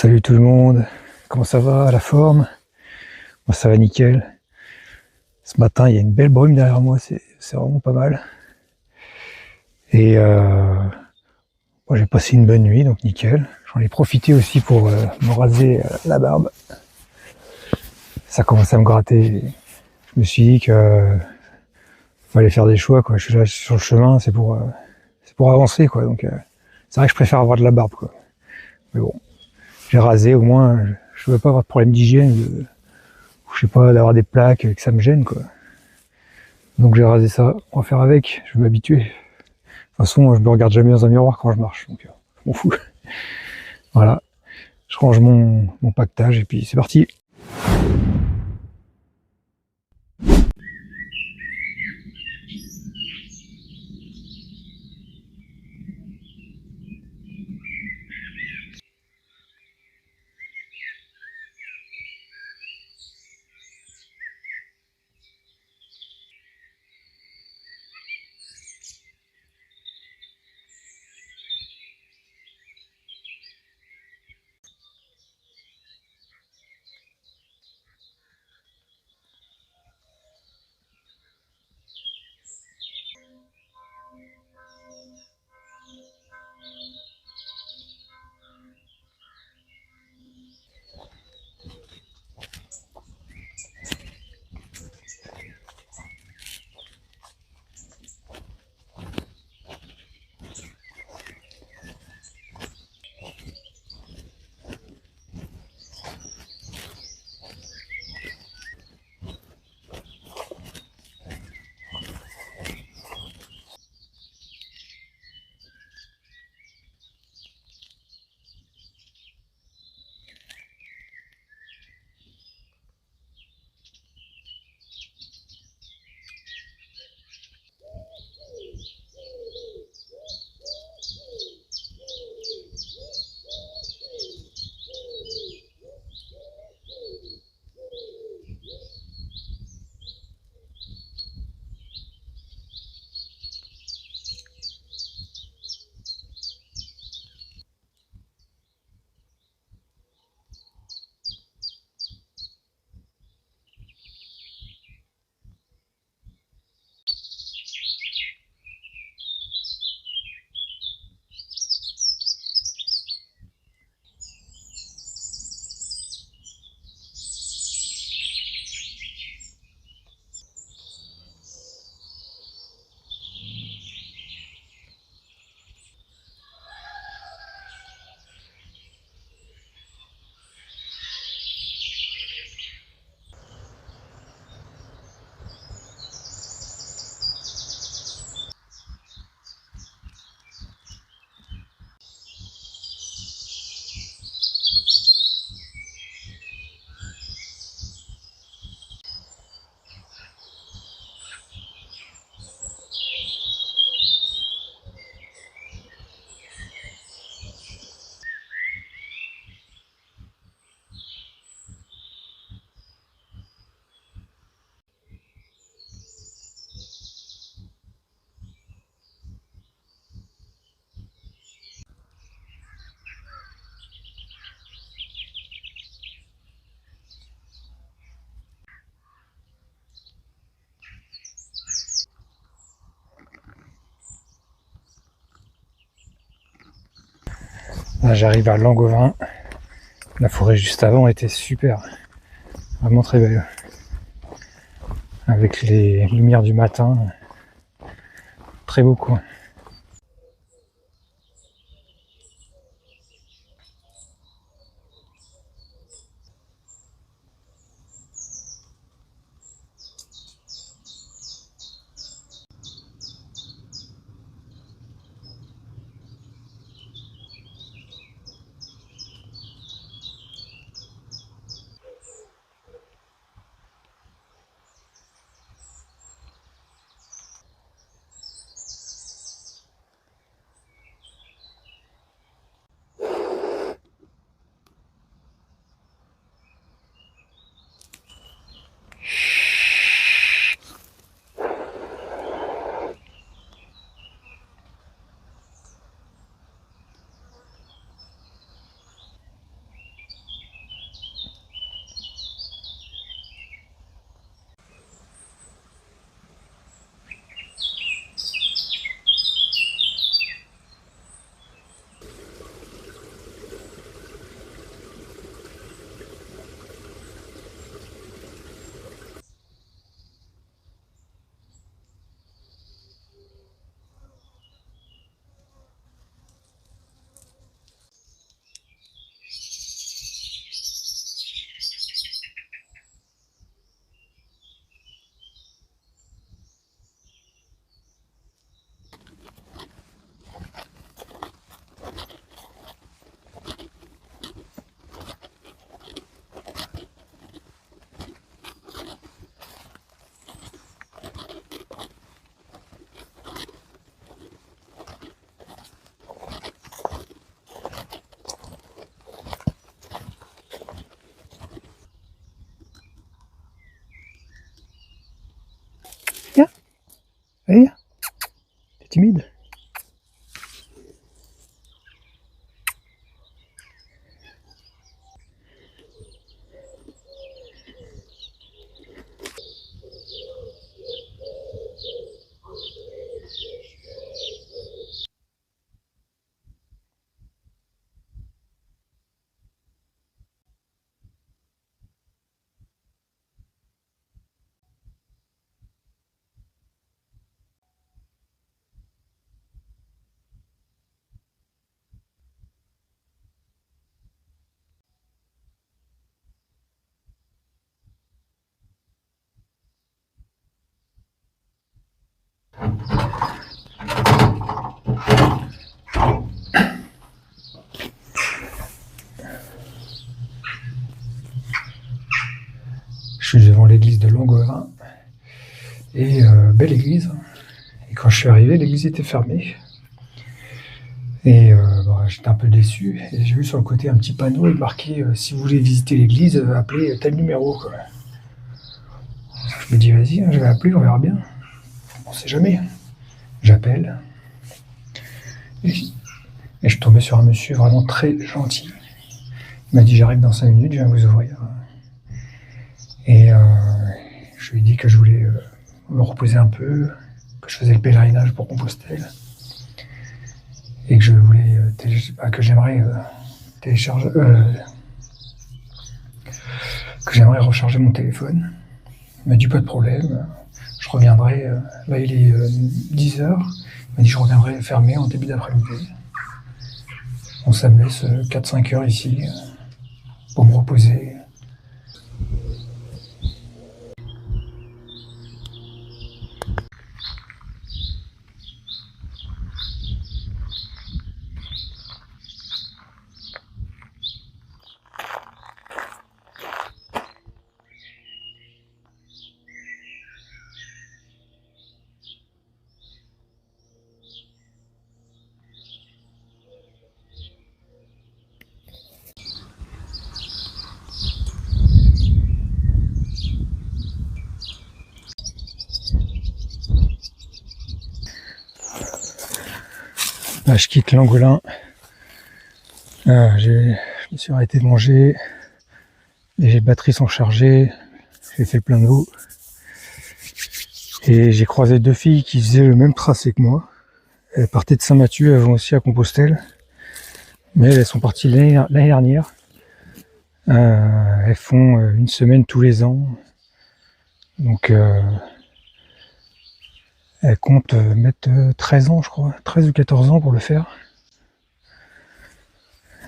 Salut tout le monde, comment ça va, la forme? Moi ça va nickel. Ce matin il y a une belle brume derrière moi, c'est vraiment pas mal. Et moi j'ai passé une bonne nuit, donc nickel. J'en ai profité aussi pour me raser la barbe. Ça commence à me gratter. Je me suis dit que fallait faire des choix, quoi. Je suis là sur le chemin, c'est pour avancer, quoi. Donc c'est vrai que je préfère avoir de la barbe, quoi. Mais bon, j'ai rasé, au moins je veux pas avoir de problème d'hygiène, je sais pas, d'avoir des plaques, que ça me gêne, quoi. Donc j'ai rasé ça, on va faire avec, je vais m'habituer. De toute façon, je me regarde jamais dans un miroir quand je marche, donc je m'en fous. Voilà, je range mon pactage et puis c'est parti. Là j'arrive à Langovain. La forêt juste avant était super, vraiment très belle. Avec les lumières du matin, très beau coin. Allez, t'es timide? Je suis devant l'église de Langorin, et belle église. Et quand je suis arrivé, l'église était fermée. Et j'étais un peu déçu. Et j'ai vu sur le côté un petit panneau marqué si vous voulez visiter l'église, appelez tel numéro, quoi. Je me dis vas-y, je vais appeler, on verra bien. On sait jamais. J'appelle. Et je suis tombé sur un monsieur vraiment très gentil. Il m'a dit j'arrive dans 5 minutes, je viens vous ouvrir. Et je lui ai dit que je voulais me reposer un peu, que je faisais le pèlerinage pour Compostelle. Et que je voulais que j'aimerais télécharger que j'aimerais recharger mon téléphone. Il m'a dit pas de problème, je reviendrai, là il est 10h, il m'a dit je reviendrai fermé en début d'après-midi. Ça me laisse 4-5 heures ici pour me reposer. Là, je quitte Langolin. Je me suis arrêté de manger. Les batteries sont chargées. J'ai fait le plein d'eau. Et j'ai croisé 2 filles qui faisaient le même tracé que moi. Elles partaient de Saint-Mathieu, elles vont aussi à Compostelle. Mais elles sont parties l'année dernière. Elles font 1 semaine tous les ans. Donc elles comptent mettre 13 ans, je crois. 13 ou 14 ans pour le faire.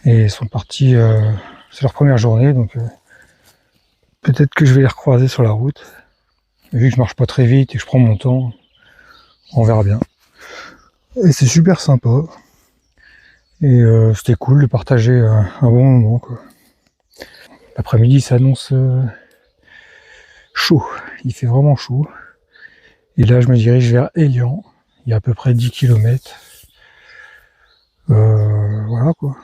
Et elles sont parties, c'est leur première journée, donc peut-être que je vais les recroiser sur la route. Vu que je marche pas très vite et que je prends mon temps, on verra bien. Et c'est super sympa. Et c'était cool de partager un bon moment, quoi. L'après-midi s'annonce chaud. Il fait vraiment chaud. Et là, je me dirige vers Élian. Il y a à peu près 10 km. Voilà, quoi.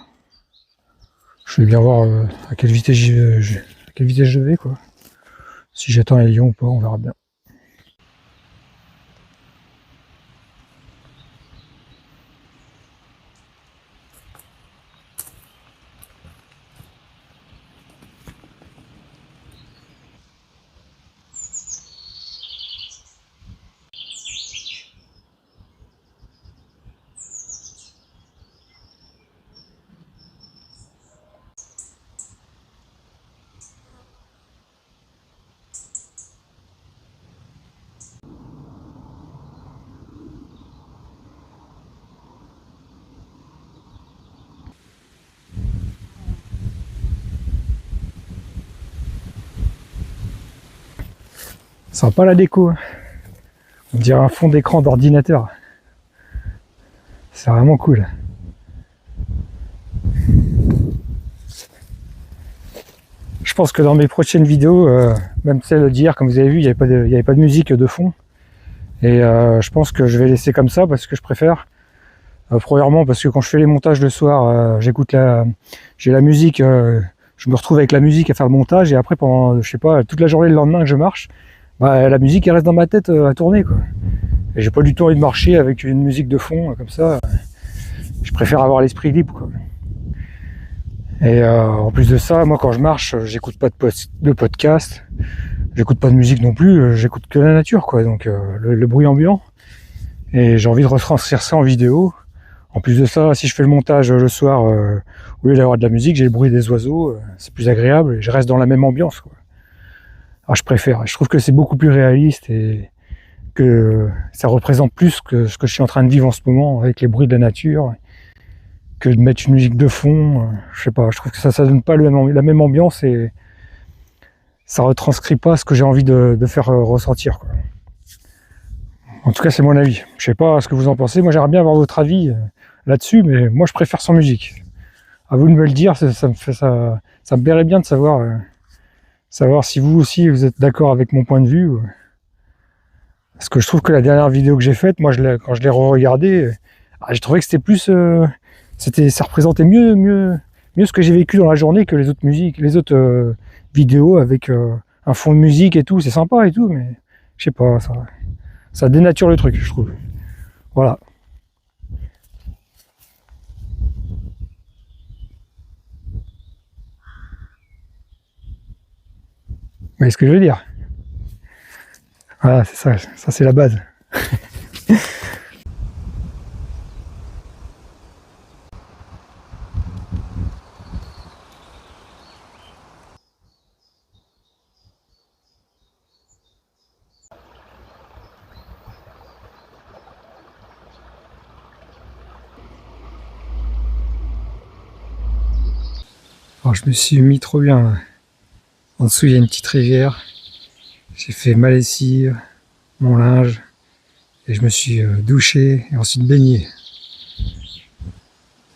Je vais bien voir à quelle vitesse je vais, quoi. Si j'attends Élian ou pas, on verra bien. Ça sent pas la déco. On dirait un fond d'écran d'ordinateur. C'est vraiment cool. Je pense que dans mes prochaines vidéos, même celle d'hier, comme vous avez vu, il n'y avait pas de musique de fond. Et je pense que je vais laisser comme ça parce que je préfère. Premièrement parce que quand je fais les montages le soir, j'ai la musique, je me retrouve avec la musique à faire le montage et après pendant, je sais pas, toute la journée le lendemain que je marche, la musique elle reste dans ma tête à tourner, quoi. Et j'ai pas du tout envie de marcher avec une musique de fond comme ça. Je préfère avoir l'esprit libre, quoi. Et en plus de ça, moi quand je marche, j'écoute pas de podcast, j'écoute pas de musique non plus, j'écoute que la nature, quoi. Donc le bruit ambiant. Et j'ai envie de retranscrire ça en vidéo. En plus de ça, si je fais le montage le soir, au lieu d'avoir de la musique, j'ai le bruit des oiseaux, c'est plus agréable et je reste dans la même ambiance, quoi. Alors je préfère, je trouve que c'est beaucoup plus réaliste et que ça représente plus que ce que je suis en train de vivre en ce moment avec les bruits de la nature, que de mettre une musique de fond. Je sais pas, je trouve que ça donne pas la même ambiance et ça retranscrit pas ce que j'ai envie de faire ressentir, quoi. En tout cas, c'est mon avis. Je sais pas ce que vous en pensez. Moi, j'aimerais bien avoir votre avis là-dessus, mais moi, je préfère sans musique. À vous de me le dire, ça me plairait bien de savoir si vous aussi vous êtes d'accord avec mon point de vue. Parce que je trouve que la dernière vidéo que j'ai faite, moi, quand je l'ai re-regardée, j'ai trouvé que c'était plus, ça représentait mieux ce que j'ai vécu dans la journée que les autres musiques, les autres vidéos avec un fond de musique et tout. C'est sympa et tout, mais je sais pas, ça dénature le truc, je trouve. Voilà. Vous voyez ce que je veux dire? Voilà, c'est ça c'est la base. Alors je me suis mis trop bien. En dessous il y a une petite rivière. J'ai fait ma lessive, mon linge, et je me suis douché et ensuite baigné.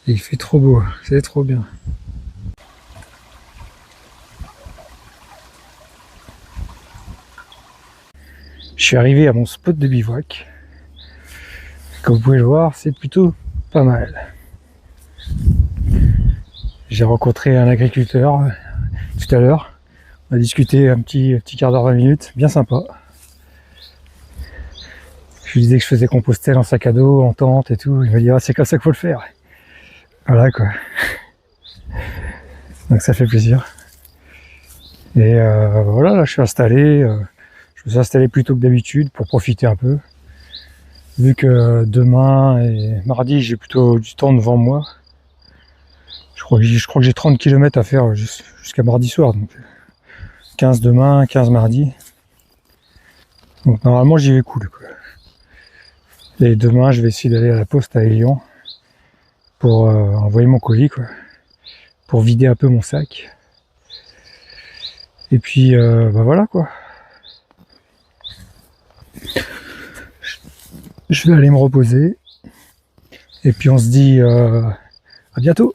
Et il fait trop beau, c'est trop bien. Je suis arrivé à mon spot de bivouac. Comme vous pouvez le voir, c'est plutôt pas mal. J'ai rencontré un agriculteur tout à l'heure. On a discuté un petit quart d'heure, 20 minutes, bien sympa. Je lui disais que je faisais Compostelle en sac à dos, en tente et tout. Il m'a dit ah, c'est comme ça qu'il faut le faire. Voilà quoi. Donc ça fait plaisir. Et voilà, là je suis installé. Je me suis installé plus tôt que d'habitude pour profiter un peu. Vu que demain et mardi j'ai plutôt du temps devant moi. Je crois que j'ai 30 km à faire jusqu'à mardi soir. Donc 15 demain, 15 mardi. Donc normalement j'y vais cool, quoi. Et demain je vais essayer d'aller à la poste à Élian pour envoyer mon colis, quoi. Pour vider un peu mon sac. Et puis bah voilà quoi. Je vais aller me reposer. Et puis on se dit à bientôt.